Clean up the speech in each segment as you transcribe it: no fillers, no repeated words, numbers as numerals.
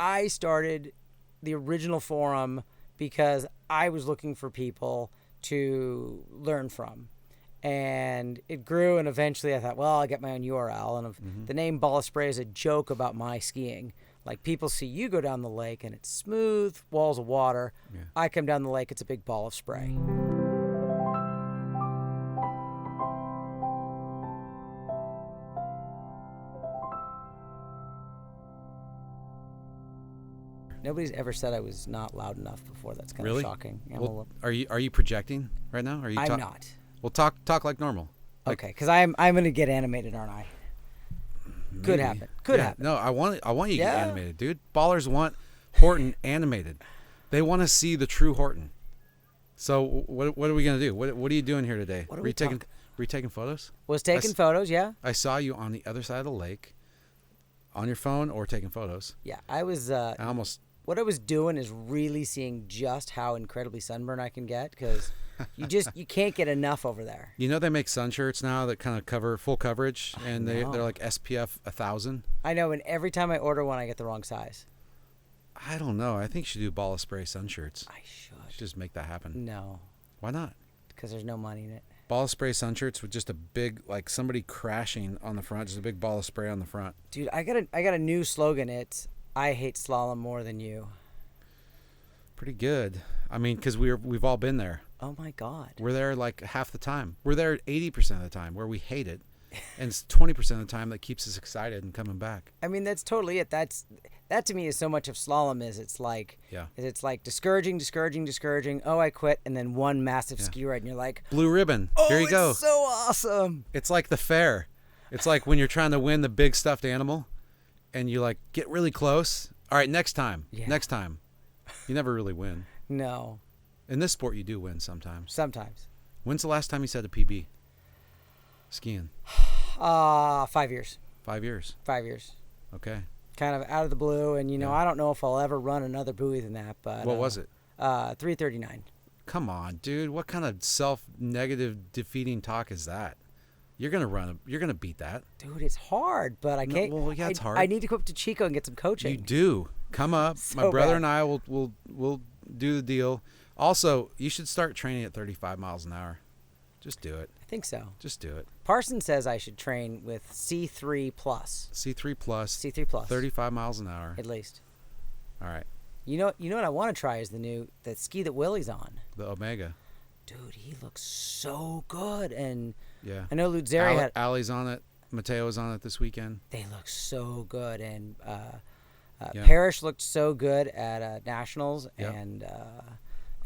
I started the original forum because I was looking for people to learn from. And it grew, and eventually I thought, well, I'll get my own URL. And the name Ball of Spray is a joke about my skiing. Like, people see you go down the lake, and it's smooth, walls of water. Yeah. I come down the lake, it's a big ball of spray. Nobody's ever said I was not loud enough before. That's kind of shocking. Yeah, well, are you projecting right now? I'm not. Well, talk like normal. Okay, because I'm going to get animated, aren't I? Maybe. Could happen. Could happen. No, I want you to get animated, dude. Ballers want Horton animated. They want to see the true Horton. So what are we going to do? What are you doing here today? Were you taking photos? Was taking photos, yeah. I saw you on the other side of the lake on your phone or taking photos. Yeah, I was what I was doing is really seeing just how incredibly sunburned I can get, because you can't get enough over there. You know, they make sun shirts now that kind of cover full coverage, and they're like SPF 1000. I know, and every time I order one, I get the wrong size. I don't know. I think you should do Ball of Spray sun shirts. I should. Just make that happen. No. Why not? Because there's no money in it. Ball of Spray sun shirts with just a big, like somebody crashing on the front, just a big ball of spray on the front. Dude, I got a new slogan. It's, I hate slalom more than you. Pretty good. I mean, because we've all been there. Oh my God. We're there like half the time. We're there 80% of the time where we hate it, and it's 20% of the time that keeps us excited and coming back. I mean, that's totally it. That to me is so much of slalom. It's like discouraging. Oh, I quit, and then one massive ski ride, and you're like, blue ribbon. Here you go. It's so awesome. It's like the fair. It's like when you're trying to win the big stuffed animal, and you like get really close. All right, next time. Yeah. Next time. You never really win. No. In this sport, you do win sometimes. Sometimes. When's the last time you set a PB? Skiing. 5 years. 5 years. 5 years. Okay. Kind of out of the blue, and I don't know if I'll ever run another buoy than that. But what was it? 339. Come on, dude. What kind of self-negative, defeating talk is that? You're gonna beat that. Dude, it's hard, but I can't. Well, yeah, it's hard. I need to go up to Chico and get some coaching. You do. Come up. So my brother bad. and I will do the deal. Also, you should start training at 35 miles an hour. Just do it. I think so. Just do it. Parson says I should train with C3+. C3+. 35 miles an hour. At least. All right. You know what I want to try is the ski that Willie's on. The Omega. Dude, he looks so good. And yeah, I know Lutzeri had... Ali's on it. Mateo's on it this weekend. They look so good. And Parrish looked so good at Nationals. Yep.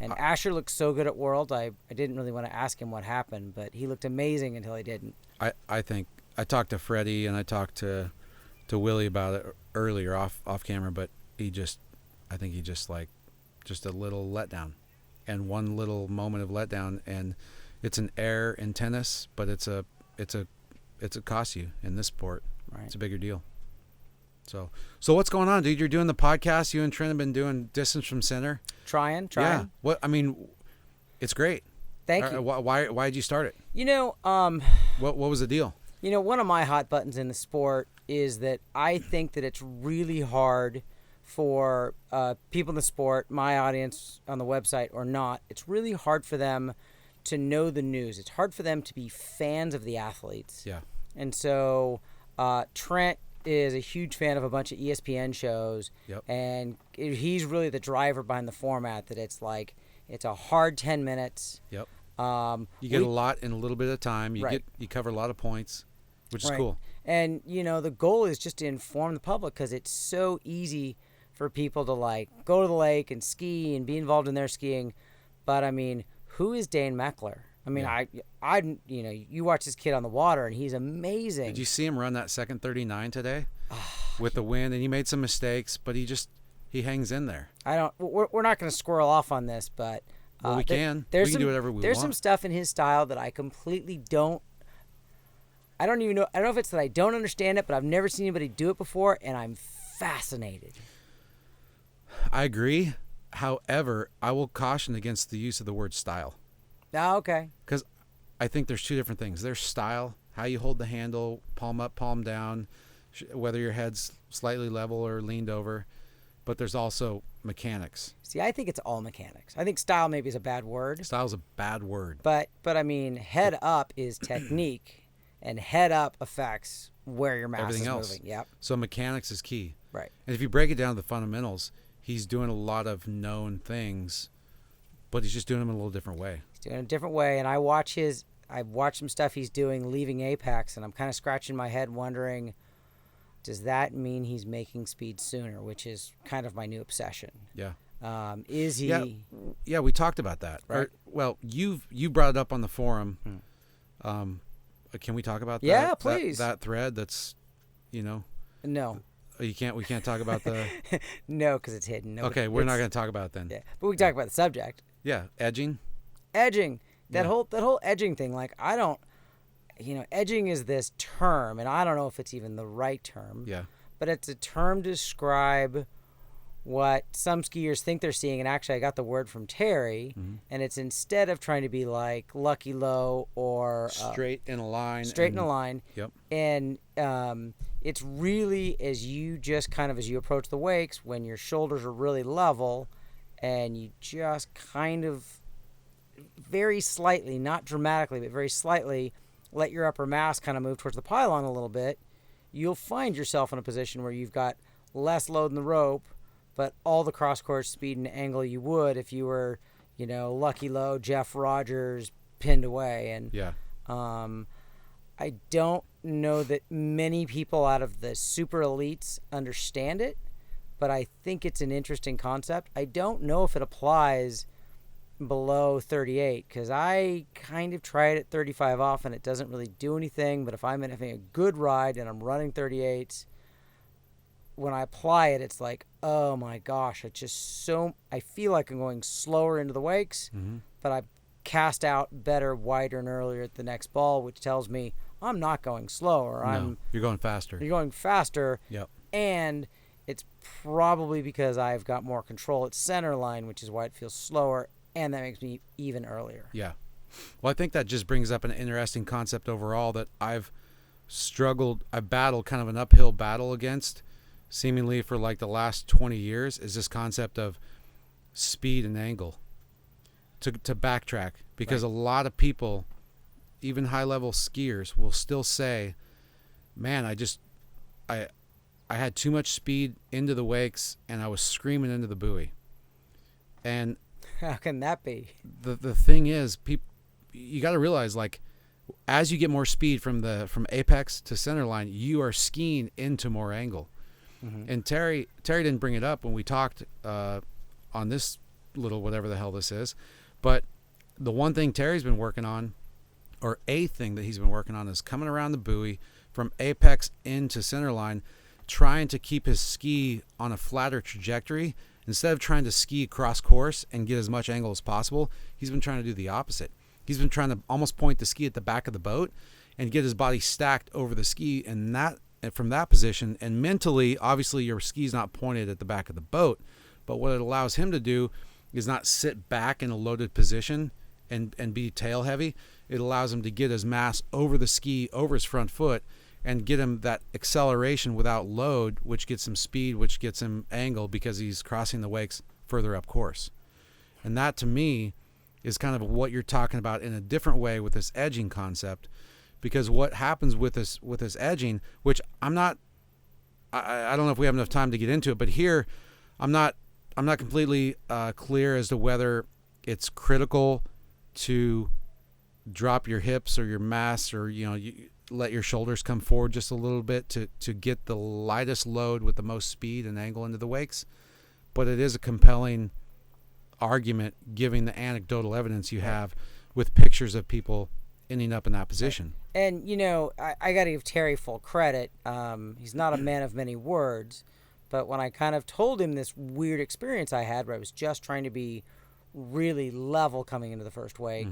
And Asher looked so good at World. I didn't really want to ask him what happened, but he looked amazing until he didn't. I think I talked to Freddie and I talked to Willie about it earlier off camera, but I think he just a little letdown, and one little moment of letdown, and it's an error in tennis, but it's a cost you in this sport. Right. It's a bigger deal. So what's going on, dude? You're doing the podcast. You and Trent have been doing distance from center. Trying. Yeah. It's great. Thank you. Why did you start it? What was the deal? One of my hot buttons in the sport is that I think that it's really hard for people in the sport, my audience on the website or not. It's really hard for them to know the news. It's hard for them to be fans of the athletes. Yeah. And so Trent is a huge fan of a bunch of ESPN shows. Yep. And he's really the driver behind the format, that it's a hard 10 minutes. Yep. You get a lot in a little bit of time. You cover a lot of points, which is cool. And the goal is just to inform the public, because it's so easy for people to go to the lake and ski and be involved in their skiing. But I mean, who is Dane Meckler? I mean, yeah. You watch this kid on the water, and he's amazing. Did you see him run that second 39 today with the wind? And he made some mistakes, but he hangs in there. We're not going to squirrel off on this, but we can do whatever we want. There's some stuff in his style that I completely don't. I don't even know. I don't know if it's that I don't understand it, but I've never seen anybody do it before, and I'm fascinated. I agree. However, I will caution against the use of the word style. Oh, okay. Because I think there's two different things. There's style, how you hold the handle, palm up, palm down, whether your head's slightly level or leaned over. but there's also mechanics. See, I think it's all mechanics. I think style maybe is a bad word. Style's a bad word. But I mean, head up is technique, and head up affects where your mass Everything is else. moving. Yep. So mechanics is key. Right. And if you break it down to the fundamentals, he's doing a lot of known things, but he's just doing them in a little different way. He's doing it a different way, and I've watched some stuff he's doing leaving Apex, and I'm kind of scratching my head wondering, does that mean he's making speed sooner, which is kind of my new obsession. Yeah. Is he? Yeah, we talked about that. Right. Well, you brought it up on the forum. Can we talk about that? Yeah, please. That thread that's, No. we can't talk about the... No, because it's hidden. Okay, we're not going to talk about it then. Yeah, but we can talk about the subject. Yeah, edging. Edging. That Yeah. whole edging thing, like, I don't... edging is this term, and I don't know if it's even the right term. Yeah. But it's a term to describe what some skiers think they're seeing. And actually, I got the word from Terry, and it's instead of trying to be like lucky low or Straight in a line. in a line. Yep. And it's really as you approach the wakes, when your shoulders are really level, and you just kind of very slightly, not dramatically, but very slightly, let your upper mass kind of move towards the pylon a little bit, you'll find yourself in a position where you've got less load in the rope, but all the cross-course speed and angle you would if you were, lucky low, Jeff Rogers pinned away. And Yeah. I don't know that many people out of the super elites understand it, but I think it's an interesting concept. I don't know if it applies below 38, because I kind of tried at 35 off and it doesn't really do anything. But if I'm having a good ride and I'm running 38s, when I apply it, it's like, oh my gosh, it's just I feel like I'm going slower into the wakes, but I cast out better, wider, and earlier at the next ball, which tells me I'm not going slower. You're going faster. You're going faster. Yep. And it's probably because I've got more control at center line, which is why it feels slower. And that makes me even earlier. Yeah. Well, I think that just brings up an interesting concept overall that I've battled kind of an uphill battle against seemingly for like the last 20 years, is this concept of speed and angle to backtrack. Because Right. a lot of people, even high-level skiers, will still say, man, I had too much speed into the wakes and I was screaming into the buoy. And How can that be? the thing is, you got to realize, like, as you get more speed from apex to center line, you are skiing into more angle. And Terry didn't bring it up when we talked on this little whatever the hell this is, but the one thing Terry's been working on, or a thing that he's been working on, is coming around the buoy from apex into center line, trying to keep his ski on a flatter trajectory. Instead of trying to ski cross course and get as much angle as possible, he's been trying to do the opposite. He's been trying to almost point the ski at the back of the boat and get his body stacked over the ski, and from that position. And mentally, obviously, your ski's not pointed at the back of the boat, but what it allows him to do is not sit back in a loaded position and be tail heavy. It allows him to get his mass over the ski, over his front foot, and get him that acceleration without load, which gets him speed, which gets him angle, because he's crossing the wakes further up course. And that, to me, is kind of what you're talking about in a different way with this edging concept. Because what happens with this edging, which I don't know if we have enough time to get into it, but here I'm not completely clear as to whether it's critical to drop your hips or your mass, or you let your shoulders come forward just a little bit to get the lightest load with the most speed and angle into the wakes. But it is a compelling argument, given the anecdotal evidence you have with pictures of people ending up in that position. And, I got to give Terry full credit. He's not a man of many words, but when I kind of told him this weird experience I had where I was just trying to be really level coming into the first wake,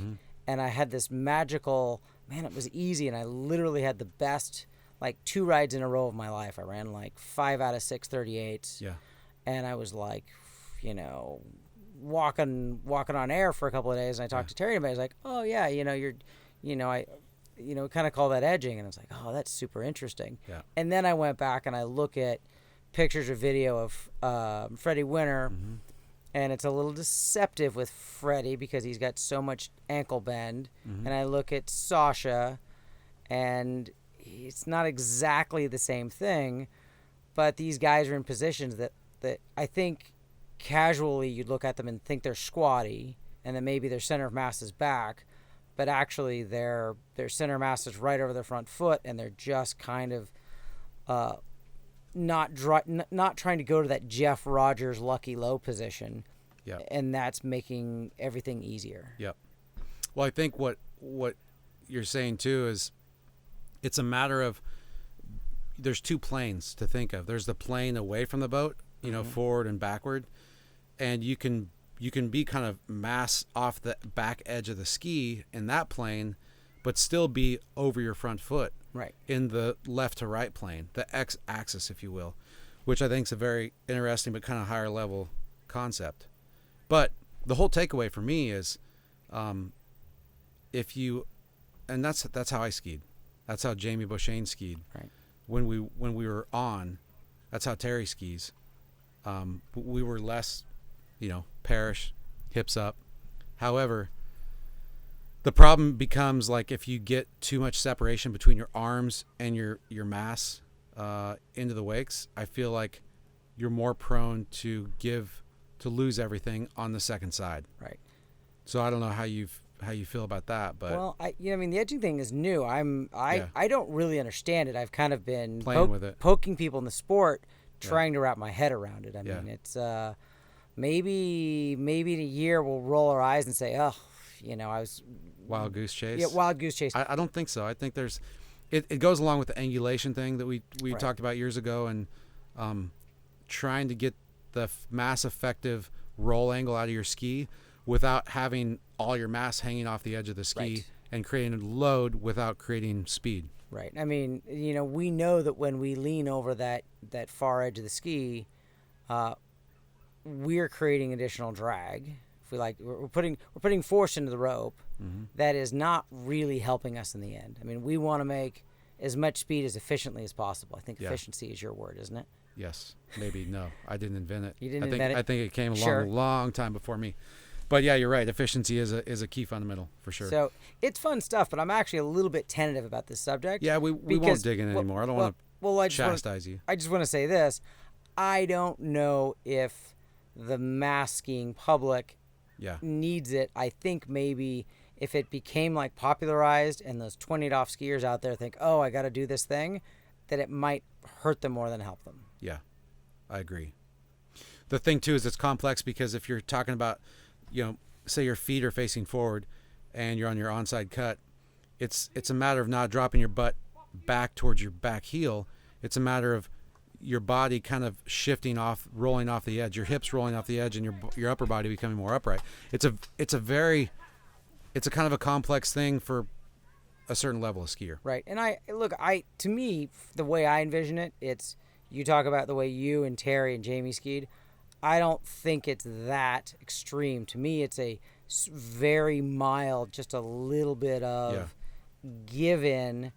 and I had this magical, man, it was easy, and I literally had the best, like, 2 rides in a row of my life. I ran like 5 out of 6 38s. Yeah. And I was like, walking on air for a couple of days, and I talked to Terry about it. He's like, oh yeah, we kind of call that edging, and I was like, oh, that's super interesting. Yeah. And then I went back and I look at pictures or video of Freddie Winter, Mm-hmm. and it's a little deceptive with Freddie because he's got so much ankle bend. Mm-hmm. And I look at Sasha, and it's not exactly the same thing, but these guys are in positions that I think casually you'd look at them and think they're squatty, and then maybe their center of mass is back, but actually their center mass is right over their front foot, and they're just kind of not trying to go to that Jeff Rogers lucky low position. Yeah. And that's making everything easier. Yep. Well, I think what you're saying too is it's a matter of there's two planes to think of. There's the plane away from the boat, you know, forward and backward, and you can be kind of mass off the back edge of the ski in that plane, but still be over your front foot. Right. In the left to right plane, the x-axis, if you will, which I think is a very interesting but kind of higher level concept. But the whole takeaway for me is, if you, and that's how I skied. That's how Jamie Beauchesne skied. Right. When we were on, that's how Terry skis. We were less, parish, hips up. However, the problem becomes like if you get too much separation between your arms and your mass into the wakes, I feel like you're more prone to lose everything on the second side. Right. So I don't know how you feel about that, but well, the edging thing is new. I don't really understand it. I've kind of been playing with it, poking people in the sport, trying to wrap my head around it. I mean, it's maybe in a year we'll roll our eyes and say, oh, I was wild goose chase. Yeah, wild goose chase. I don't think so. I think there's it goes along with the angulation thing that we right. talked about years ago, and trying to get the mass effective roll angle out of your ski without having all your mass hanging off the edge of the ski, right. and creating a load without creating speed. Right. I mean, we know that when we lean over that far edge of the ski, we're creating additional drag. If we we're putting force into the rope. Mm-hmm. That is not really helping us in the end. I mean, we want to make as much speed as efficiently as possible. I think efficiency is your word, isn't it? Yes. Maybe. No, I didn't invent it. You didn't invent it? I think it came Sure. along a long time before me. But yeah, you're right. Efficiency is a key fundamental for sure. So it's fun stuff, but I'm actually a little bit tentative about this subject. Yeah, we won't dig in anymore. I don't want to chastise you. I just want to say this. I don't know if the mass skiing public needs it. I think maybe if it became popularized and those 28 off skiers out there think, oh, I got to do this thing, that it might hurt them more than help them. Yeah, I agree. The thing too is it's complex because if you're talking about, say your feet are facing forward and you're on your onside cut, it's a matter of not dropping your butt back towards your back heel. It's a matter of your body kind of shifting off, rolling off the edge, your hips rolling off the edge, and your upper body becoming more upright. It's a kind of a complex thing for a certain level of skier. Right. And to me, the way I envision it, it's, you talk about the way you and Terry and Jamie skied. I don't think it's that extreme. To me, it's a very mild, just a little bit of give in,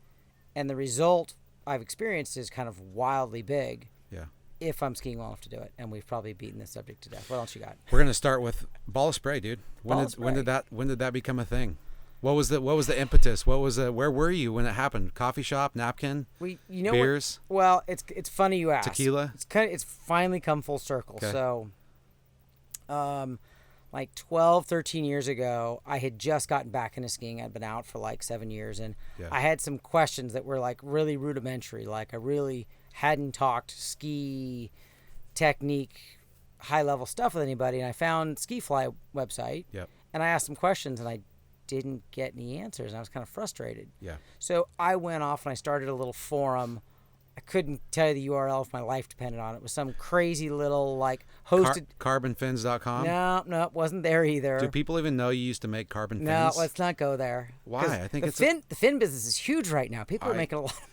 and the result I've experienced is kind of wildly big. Yeah. If I'm skiing well enough to do it, and we've probably beaten this subject to death. What else you got? We're gonna start with BallOfSpray, dude. When did that become a thing? What was the impetus? Where were you when it happened? Coffee shop, napkin, beers? Well, it's funny you ask. Tequila? It's finally come full circle. Okay. So, 12, 13 years ago, I had just gotten back into skiing. I'd been out for 7 years, and I had some questions that were really rudimentary. I really hadn't talked ski technique, high level stuff with anybody, and I found Ski Fly website. Yep. And I asked some questions, and I didn't get any answers, and I was kind of frustrated. Yeah. So I went off and I started a little forum. I couldn't tell you the URL if my life depended on it. It was some crazy little hosted carbonfins.com. No, it wasn't there either. Do people even know you used to make carbon fins? No, let's not go there. Why? I think the fin business is huge right now. People are making a lot of money.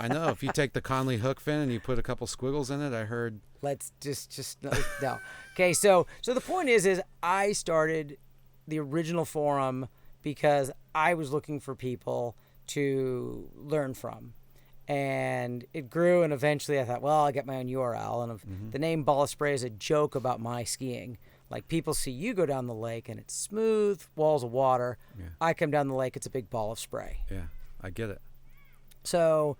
I know. If you take the Conley hook fin and you put a couple squiggles in it, I heard. Let's just no. Okay, so the point is I started the original forum because I was looking for people to learn from. And it grew, and eventually I thought, well, I'll get my own URL. And the name Ball of Spray is a joke about my skiing. Like, people see you go down the lake, and it's smooth walls of water. Yeah. I come down the lake, it's a big ball of spray. Yeah, I get it. So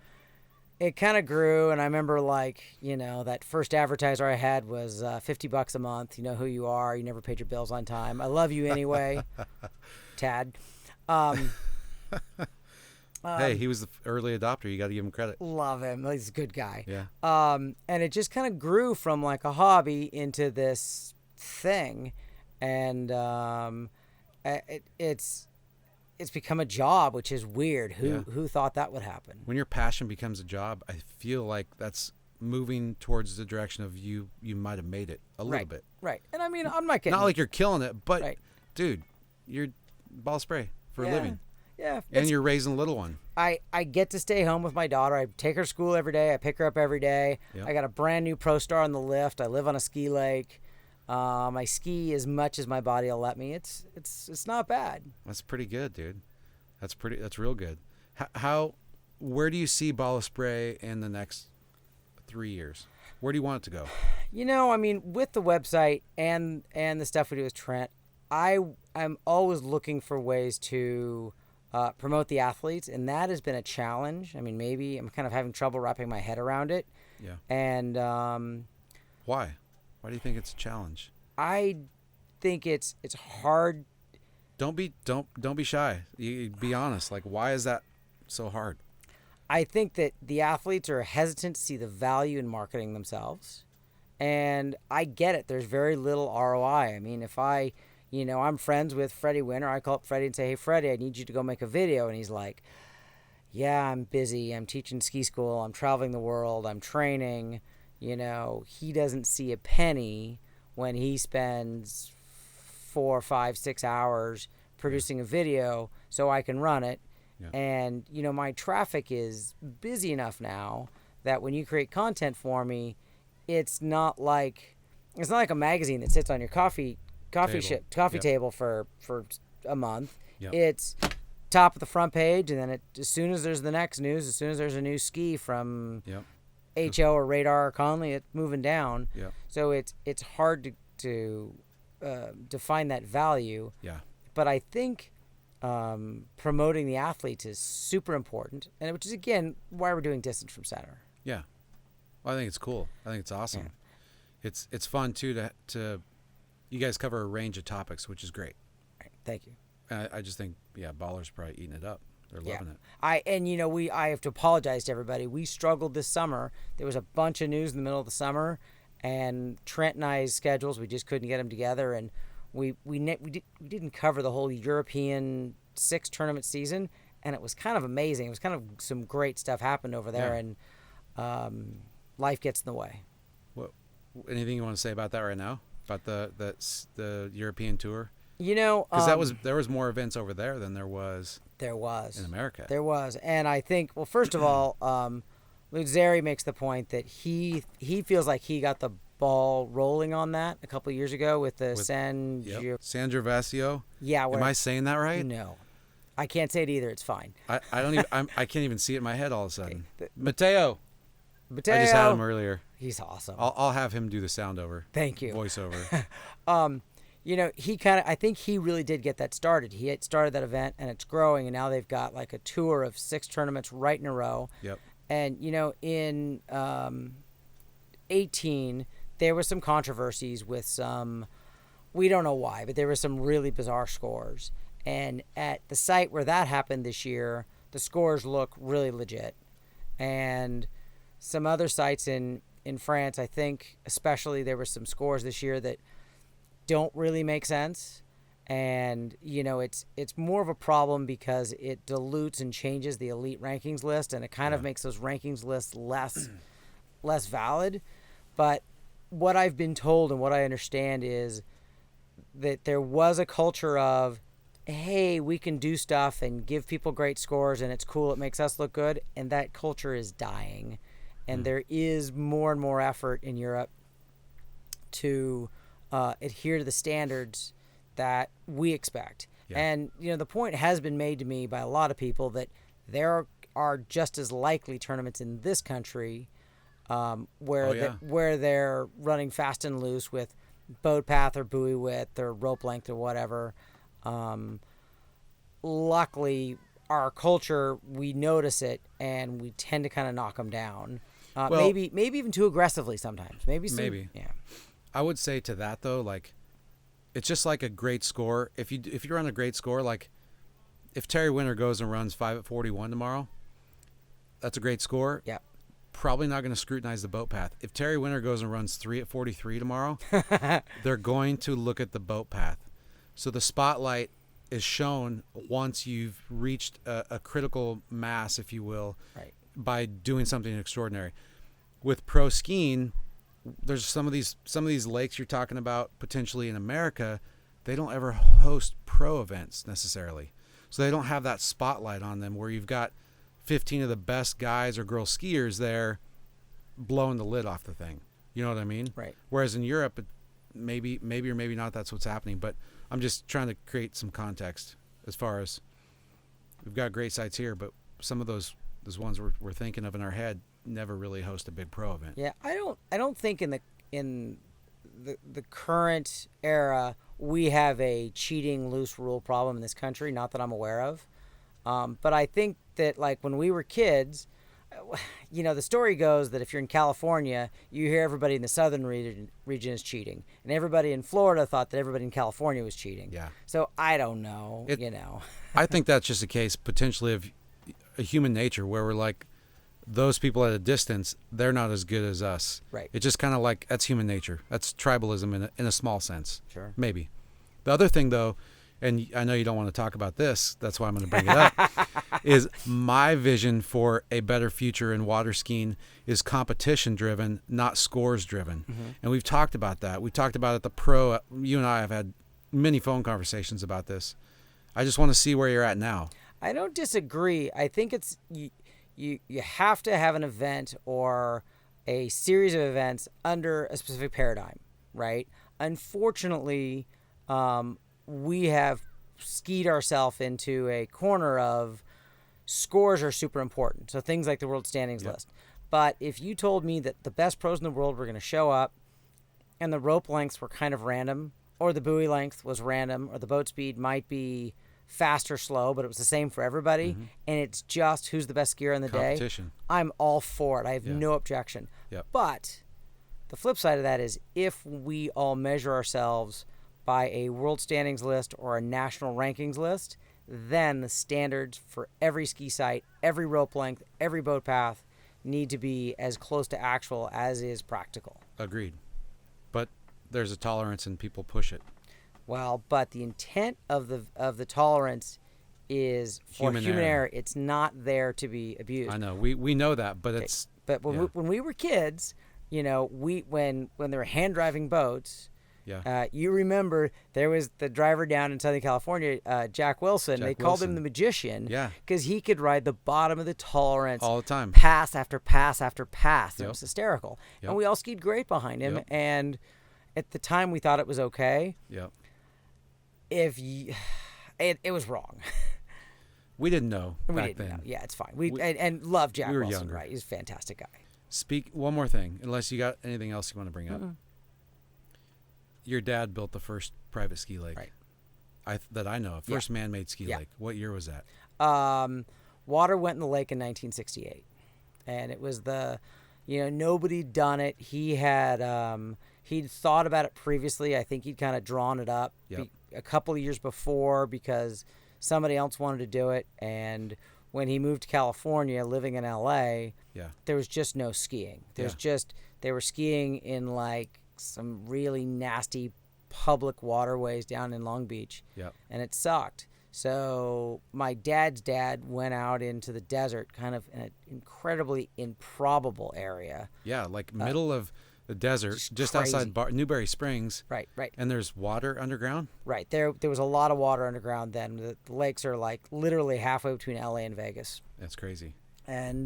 it kind of grew, and I remember, like, you know, that first advertiser I had was $50 a month. You know who you are. You never paid your bills on time. I love you anyway, Tad. Hey, he was the early adopter. You got to give him credit. Love him. He's a good guy. Yeah. And it just kind of grew from like a hobby into this thing, and it's become a job, which is weird. Who thought that would happen? When your passion becomes a job, I feel like that's moving towards the direction of you might have made it a little bit. Right. And I mean, I'm not getting... Not like you're killing it, but, Right. dude, you're ball of spray for a living. Yeah. And you're raising a little one. I get to stay home with my daughter. I take her to school every day. I pick her up every day. Yep. I got a brand new Pro Star on the lift. I live on a ski lake. I ski as much as my body will let me. It's not bad. That's pretty good, dude. That's real good. Where do you see Ball of Spray in the next 3 years? Where do you want it to go? You know, I mean, with the website and the stuff we do with Trent, I'm always looking for ways to promote the athletes, and that has been a challenge. I mean, maybe I'm kind of having trouble wrapping my head around it. Yeah. And Why? Why do you think it's a challenge? I think it's hard. Don't be shy. You be honest. Like, why is that so hard? I think that the athletes are hesitant to see the value in marketing themselves, and I get it. There's very little ROI. I mean, if I'm friends with Freddie Winter, I call up Freddie and say, "Hey, Freddie, I need you to go make a video," and he's like, "Yeah, I'm busy. I'm teaching ski school. I'm traveling the world. I'm training." You know, he doesn't see a penny when he spends 4, 5, 6 hours producing a video so I can run it. Yeah. And, you know, my traffic is busy enough now that when you create content for me, it's not like a magazine that sits on your coffee table for a month. Yep. It's top of the front page, and then as soon as there's the next news, as soon as there's a new ski from HO or Radar or Conley, it's moving down. Yep. So it's hard to define that value. Yeah. But I think promoting the athletes is super important, and which is, again, why we're doing Distance from Center. Yeah. Well, I think it's cool. I think it's awesome. Yeah. It's fun too to you guys cover a range of topics, which is great. Right. Thank you. I just think Ballers probably eating it up. They're loving it. I have to apologize to everybody. We struggled this summer. There was a bunch of news in the middle of the summer, and Trent and I's schedules, we just couldn't get them together, and we didn't cover the whole European 6 tournament season, and it was kind of amazing. It was kind of some great stuff happened over there, and life gets in the way. What? Anything you want to say about that right now? About the European tour? You know, because there was more events over there than there was in America. There was, and I think, well, first of all, Luzzeri makes the point that he feels like he got the ball rolling on that a couple of years ago with the San Gervasio. Yeah, am I saying that right? No, I can't say it either. It's fine. I don't even. I can't even see it in my head all of a sudden. Okay. Mateo. I just had him earlier. He's awesome. I'll have him do the sound over. Thank you. Voiceover. You know, I think he really did get that started. He had started that event, and it's growing, and now they've got like a tour of 6 tournaments right in a row. Yep. And, you know, in 18, there was some controversies with some, we don't know why, but there were some really bizarre scores. And at the site where that happened this year, the scores look really legit. And some other sites in France, I think especially, there were some scores this year that don't really make sense. And, you know, it's more of a problem because it dilutes and changes the elite rankings list, and it kind of makes those rankings lists less valid. But what I've been told and what I understand is that there was a culture of, hey, we can do stuff and give people great scores, and it's cool, it makes us look good, and that culture is dying. And there is more and more effort in Europe to adhere to the standards that we expect. Yeah. And, you know, the point has been made to me by a lot of people that there are just as likely tournaments in this country where Oh, yeah. where they're running fast and loose with boat path or buoy width or rope length or whatever. Luckily, our culture, we notice it and we tend to kind of knock them down. Well, maybe even too aggressively sometimes. Maybe. Yeah. I would say to that though, like, it's just like a great score. If you run a great score, like if Terry Winter goes and runs 5 at 41 tomorrow, that's a great score. Yeah. Probably not going to scrutinize the boat path. If Terry Winter goes and runs 3 at 43 tomorrow, they're going to look at the boat path. So the spotlight is shown once you've reached a critical mass, if you will, Right. by doing something extraordinary. With pro skiing, there's some of these lakes you're talking about potentially in America, they don't ever host pro events necessarily. So they don't have that spotlight on them where you've got 15 of the best guys or girl skiers there blowing the lid off the thing. You know what I mean? Right. Whereas in Europe, maybe or maybe not, that's what's happening. But I'm just trying to create some context as far as we've got great sites here, but some of those ones we're thinking of in our head never really host a big pro event. Yeah, I don't think in the current era we have a cheating loose rule problem in this country, not that I'm aware of. But I think that, like, when we were kids, you know, the story goes that if you're in California, you hear everybody in the southern region is cheating, and everybody in Florida thought that everybody in California was cheating. Yeah. So I don't know, you know. I think that's just a case potentially of a human nature where we're like, those people at a distance, they're not as good as us. Right. It's just kind of like, that's human nature. That's tribalism in a small sense. Sure. Maybe. The other thing, though, and I know you don't want to talk about this, that's why I'm going to bring it up, is my vision for a better future in water skiing is competition-driven, not scores-driven. Mm-hmm. And we've talked about that. We talked about it at the pro. You and I have had many phone conversations about this. I just want to see where you're at now. I don't disagree. I think it's you have to have an event or a series of events under a specific paradigm, right? Unfortunately, we have skied ourselves into a corner of scores are super important. So things like the world standings list. But if you told me that the best pros in the world were going to show up and the rope lengths were kind of random, or the buoy length was random, or the boat speed might be fast or slow, but it was the same for everybody, and it's just who's the best skier in the day, I'm all for it. I have no objection. Yep. But the flip side of that is if we all measure ourselves by a world standings list or a national rankings list, then the standards for every ski site, every rope length, every boat path need to be as close to actual as is practical. Agreed. But there's a tolerance and people push it. Well, but the intent of the tolerance is for human error. It's not there to be abused. I know. We know that, but it's... But when we were kids, you know, when there were hand driving boats, you remember there was the driver down in Southern California, Jack Wilson. They called him the magician because he could ride the bottom of the tolerance all the time, pass after pass after pass. It was hysterical. And we all skied great behind him. And at the time, we thought it was okay. Yep. It was wrong. We didn't know back then. Know. Yeah, it's fine. And love Jack Wilson, younger. right? He's a fantastic guy. One more thing, unless you got anything else you want to bring up. Your dad built the first private ski lake, right? That I know of. First man-made ski lake. What year was that? Water went in the lake in 1968, and it was nobody'd done it. He had he'd thought about it previously. I think he'd kind of drawn it up a couple of years before because somebody else wanted to do it. And when he moved to California, living in LA, there was just no skiing. They were skiing in like some really nasty public waterways down in Long Beach, and it sucked. So my dad's dad went out into the desert, kind of in an incredibly improbable area. Yeah, like middle of the desert, just outside Newberry Springs. Right. And there's water underground? Right. There was a lot of water underground then. The lakes are like literally halfway between LA and Vegas. That's crazy. And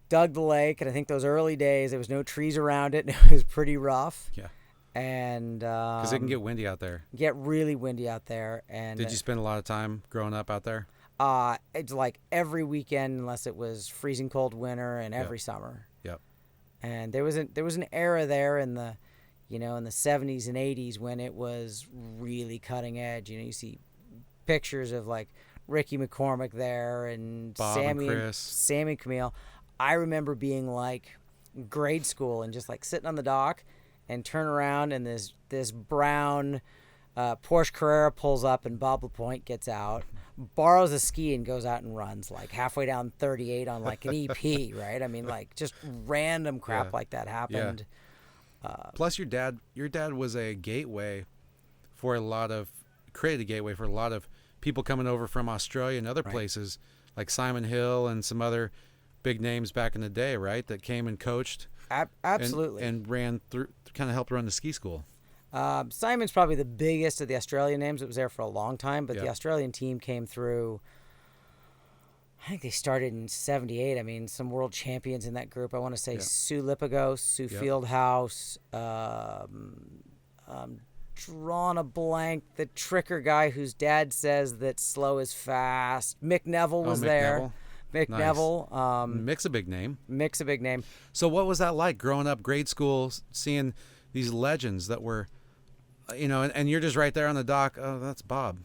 dug the lake, and I think those early days, there was no trees around it, and it was pretty rough. Yeah. And because it can get windy out there. Get really windy out there. And did you spend a lot of time growing up out there? It's like every weekend unless it was freezing cold winter and every summer. Yep. And there was an era there in the, in the 70s and 80s when it was really cutting edge. You see pictures of like Ricky McCormick there and Bob Sammy and Chris. Sammy and Camille. I remember being like grade school and just like sitting on the dock and turn around and this brown Porsche Carrera pulls up and Bob LaPointe gets out, borrows a ski and goes out and runs like halfway down 38 on like an EP, right? I mean, like just random crap like that happened. Plus, your dad was a gateway for created a gateway for a lot of people coming over from Australia and other places, like Simon Hill and some other big names back in the day, right? That came and coached. Absolutely. And ran through, kind of helped run the ski school. Simon's probably the biggest of the Australian names. It was there for a long time, but the Australian team came through. I think they started in '78. I mean, some world champions in that group. I want to say Sue Lipagos, Sue Fieldhouse, drawn a blank. The tricker guy whose dad says that slow is fast. Mick Neville was there. Neville. Mick Nice. Neville. Mick's a big name. Mick's a big name. So what was that like growing up, grade school, seeing these legends that were, and you're just right there on the dock. Oh, that's Bob.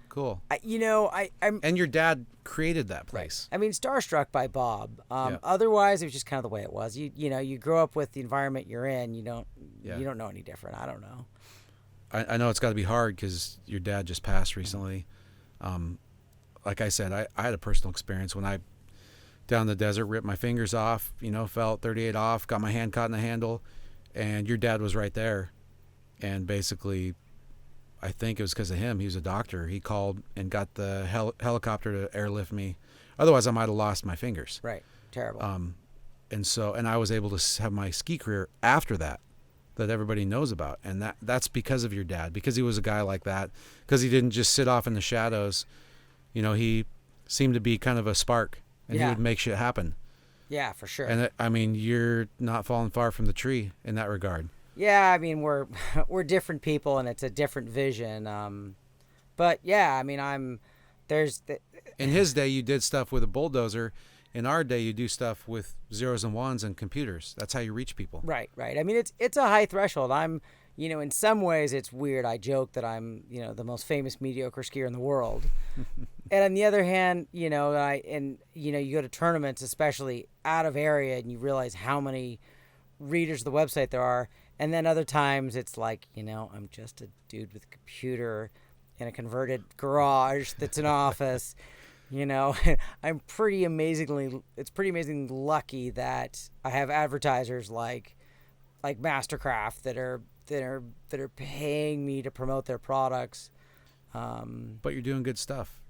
Cool. I'm And your dad created that place. I mean, starstruck by Bob. Otherwise, it was just kind of the way it was. You grow up with the environment you're in. You don't know any different. I don't know. I know it's got to be hard because your dad just passed recently. Like I said, I had a personal experience when I down in the desert ripped my fingers off. Felt 38 off, got my hand caught in the handle, and your dad was right there, and basically, I think it was because of him. He was a doctor. He called and got the helicopter to airlift me. Otherwise, I might have lost my fingers. Right. Terrible. And I was able to have my ski career after that everybody knows about. And that's because of your dad, because he was a guy like that, because he didn't just sit off in the shadows. He seemed to be kind of a spark, and he would make shit happen. Yeah, for sure. And you're not falling far from the tree in that regard. Yeah, I mean, we're different people, and it's a different vision. But yeah, I mean, in his day, you did stuff with a bulldozer. In our day, you do stuff with zeros and ones and computers. That's how you reach people. Right. I mean, it's a high threshold. I'm, in some ways, it's weird. I joke that I'm, the most famous mediocre skier in the world. And on the other hand, you go to tournaments, especially out of area, and you realize how many readers of the website there are. And then other times it's like, I'm just a dude with a computer in a converted garage that's an office. I'm pretty amazingly lucky that I have advertisers like Mastercraft that are paying me to promote their products. But you're doing good stuff.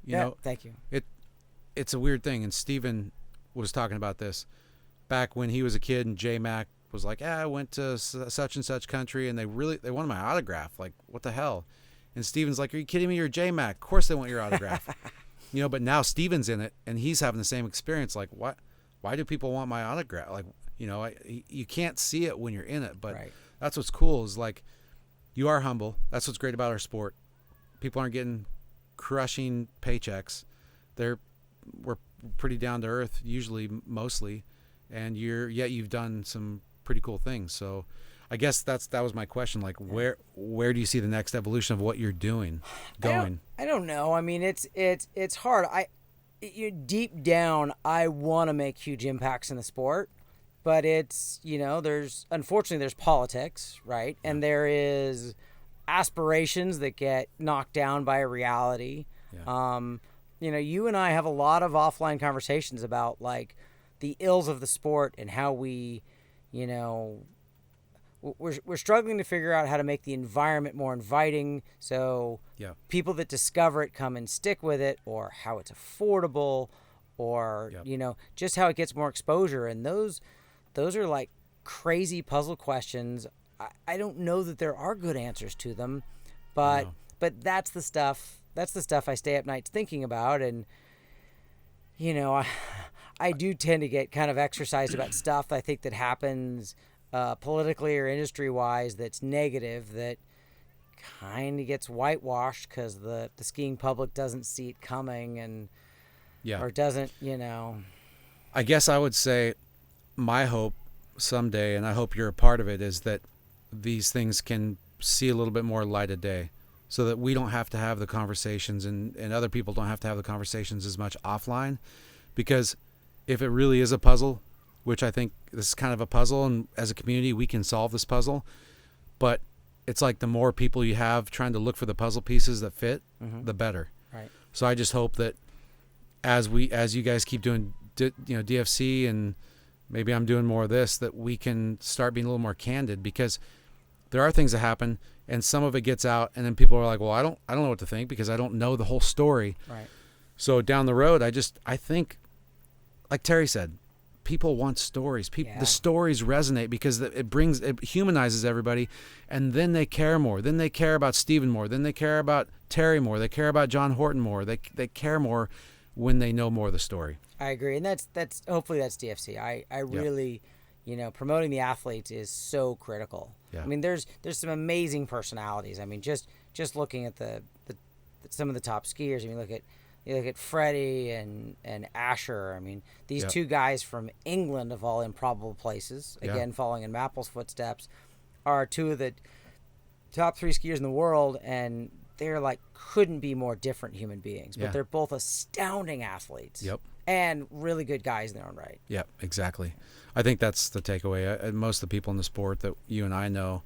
Thank you. It's a weird thing, and Steven was talking about this back when he was a kid, and J-Mac was like, I went to such and such country, and they wanted my autograph. Like, what the hell? And Steven's like, are you kidding me? You're J-Mac. Of course they want your autograph. But now Steven's in it, and he's having the same experience. Like, what? Why do people want my autograph? Like, you can't see it when you're in it, but that's what's cool is like, you are humble. That's what's great about our sport. People aren't getting crushing paychecks. We're pretty down to earth, usually, mostly, and you've done some pretty cool things. So I guess that was my question. Like, where do you see the next evolution of what you're doing going? I don't know. I mean, it's hard. Deep down, I want to make huge impacts in the sport, but it's, unfortunately there's politics, right? Yeah. And there is aspirations that get knocked down by a reality. Yeah. You and I have a lot of offline conversations about like the ills of the sport and how we, we're struggling to figure out how to make the environment more inviting so people that discover it come and stick with it, or how it's affordable, or just how it gets more exposure. And those are like crazy puzzle questions. I don't know that there are good answers to them, but that's the stuff I stay up nights thinking about. And I do tend to get kind of exercised about stuff I think that happens politically or industry-wise that's negative, that kind of gets whitewashed because the skiing public doesn't see it coming. And Yeah. or doesn't, you know. I guess I would say my hope someday, and I hope you're a part of it, is that these things can see a little bit more light of day, so that we don't have to have the conversations, and other people don't have to have the conversations as much offline. Because if it really is a puzzle, which I think this is kind of a puzzle, and as a community we can solve this puzzle, but it's like the more people you have trying to look for the puzzle pieces that fit, the better. Right. So I just hope that as you guys keep doing DFC, and maybe I'm doing more of this, that we can start being a little more candid, because there are things that happen and some of it gets out, and then people are like, well, I don't know what to think because I don't know the whole story. Right. So down the road, I think, like Terry said, people want stories. The stories resonate because it humanizes everybody, and then they care more. Then they care about Stephen more. Then they care about Terry more. They care about John Horton more. They care more when they know more of the story. I agree, and that's hopefully that's DFC. I really, promoting the athletes is so critical. Yeah. I mean, there's some amazing personalities. I mean, just looking at the some of the top skiers. I mean, you look at Freddie and Asher. I mean, these two guys from England, of all improbable places, again following in Mapple's footsteps, are two of the top 3 skiers in the world, and they're like couldn't be more different human beings. But they're both astounding athletes. Yep. And really good guys in their own right. Yeah, exactly. I think that's the takeaway. Most of the people in the sport that you and I know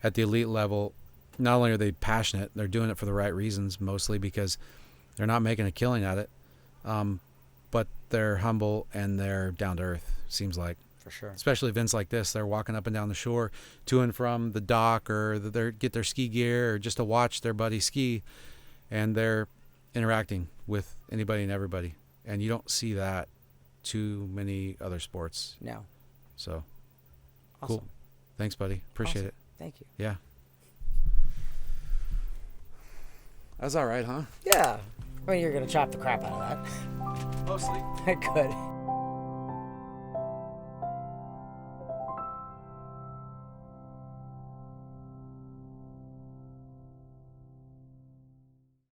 at the elite level, not only are they passionate, they're doing it for the right reasons, mostly because they're not making a killing at it, but they're humble and they're down to earth, seems like. For sure. Especially events like this. They're walking up and down the shore to and from the dock, or they get their ski gear, or just to watch their buddy ski, and they're interacting with anybody and everybody. And you don't see that too many other sports. No. So, awesome. Cool. Thanks, buddy. Appreciate it. Thank you. Yeah. That's all right, huh? Yeah. I mean, you're going to chop the crap out of that. Mostly. Good.